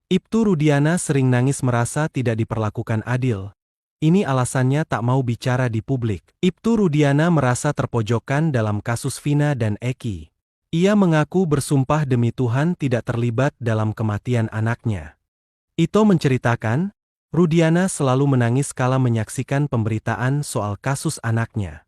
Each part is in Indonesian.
Ibtu Rudiana sering nangis merasa tidak diperlakukan adil. Ini alasannya tak mau bicara di publik. Ibtu Rudiana merasa terpojokkan dalam kasus Vina dan Eki. Ia mengaku bersumpah demi Tuhan tidak terlibat dalam kematian anaknya. Ito menceritakan, Rudiana selalu menangis kala menyaksikan pemberitaan soal kasus anaknya.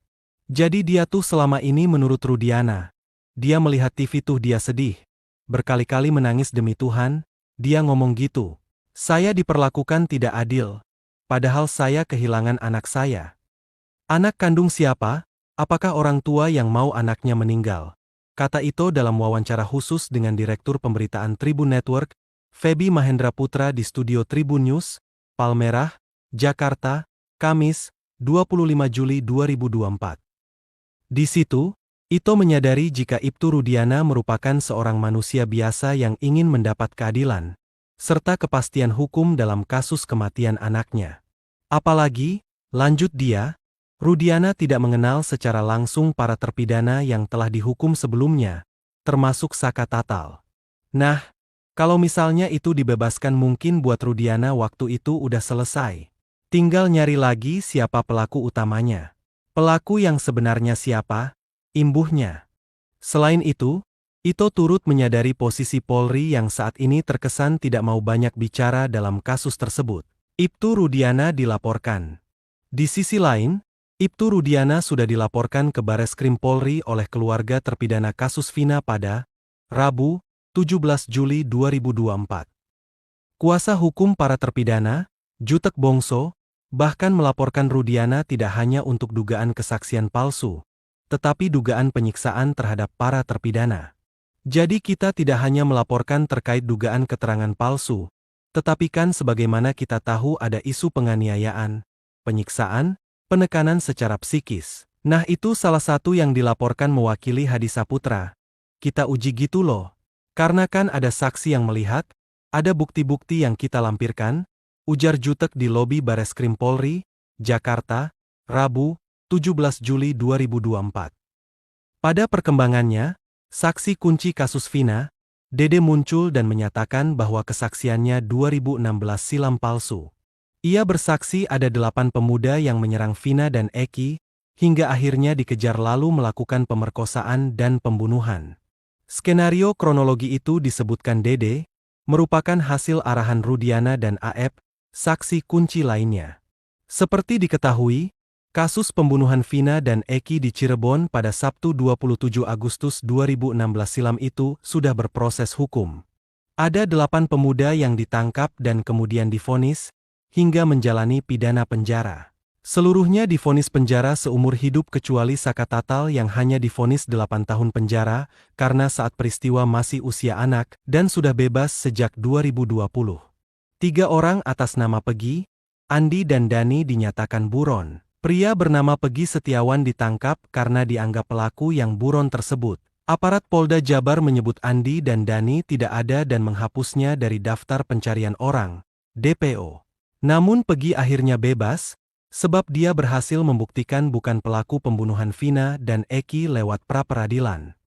Jadi dia tuh selama ini menurut Rudiana. Dia melihat TV tuh dia sedih. Berkali-kali menangis demi Tuhan, dia ngomong gitu. Saya diperlakukan tidak adil. Padahal saya kehilangan anak saya. Anak kandung siapa? Apakah orang tua yang mau anaknya meninggal? Kata Ito dalam wawancara khusus dengan Direktur Pemberitaan Tribun Network, Feby Mahendra Putra di studio Tribun News, Palmerah, Jakarta, Kamis, 25 Juli 2024. Di situ, Ito menyadari jika Ibtu Rudiana merupakan seorang manusia biasa yang ingin mendapat keadilan, serta kepastian hukum dalam kasus kematian anaknya. Apalagi, lanjut dia, Rudiana tidak mengenal secara langsung para terpidana yang telah dihukum sebelumnya, termasuk Saka Tatal. Nah, kalau misalnya itu dibebaskan mungkin buat Rudiana waktu itu udah selesai. Tinggal nyari lagi siapa pelaku utamanya. Pelaku yang sebenarnya siapa? Imbuhnya. Selain itu, Ito turut menyadari posisi Polri yang saat ini terkesan tidak mau banyak bicara dalam kasus tersebut. Ibtu Rudiana dilaporkan. Di sisi lain, Ibtu Rudiana sudah dilaporkan ke Bareskrim Polri oleh keluarga terpidana kasus Vina pada Rabu, 17 Juli 2024. Kuasa hukum para terpidana, Jutek Bongso, bahkan melaporkan Rudiana tidak hanya untuk dugaan kesaksian palsu, tetapi dugaan penyiksaan terhadap para terpidana. Jadi kita tidak hanya melaporkan terkait dugaan keterangan palsu, tetapi kan sebagaimana kita tahu ada isu penganiayaan, penyiksaan, penekanan secara psikis. Nah itu salah satu yang dilaporkan mewakili Hadi Saputra. Kita uji gitu loh. Karena kan ada saksi yang melihat, ada bukti-bukti yang kita lampirkan, ujar Jutek di lobi Bareskrim Polri, Jakarta, Rabu, 17 Juli 2024. Pada perkembangannya, saksi kunci kasus Vina, Dede muncul dan menyatakan bahwa kesaksiannya 2016 silam palsu. Ia bersaksi ada 8 pemuda yang menyerang Vina dan Eki, hingga akhirnya dikejar lalu melakukan pemerkosaan dan pembunuhan. Skenario kronologi itu disebutkan Dede, merupakan hasil arahan Rudiana dan AF, saksi kunci lainnya. Seperti diketahui, kasus pembunuhan Vina dan Eki di Cirebon pada Sabtu 27 Agustus 2016 silam itu sudah berproses hukum. Ada 8 pemuda yang ditangkap dan kemudian divonis, hingga menjalani pidana penjara. Seluruhnya divonis penjara seumur hidup kecuali Saka Tatal yang hanya divonis 8 tahun penjara, karena saat peristiwa masih usia anak, dan sudah bebas sejak 2020. 3 orang atas nama Pegi, Andi dan Dani dinyatakan buron. Pria bernama Pegi Setiawan ditangkap karena dianggap pelaku yang buron tersebut. Aparat Polda Jabar menyebut Andi dan Dani tidak ada dan menghapusnya dari daftar pencarian orang, DPO. Namun Pegi akhirnya bebas, sebab dia berhasil membuktikan bukan pelaku pembunuhan Vina dan Eki lewat pra-peradilan.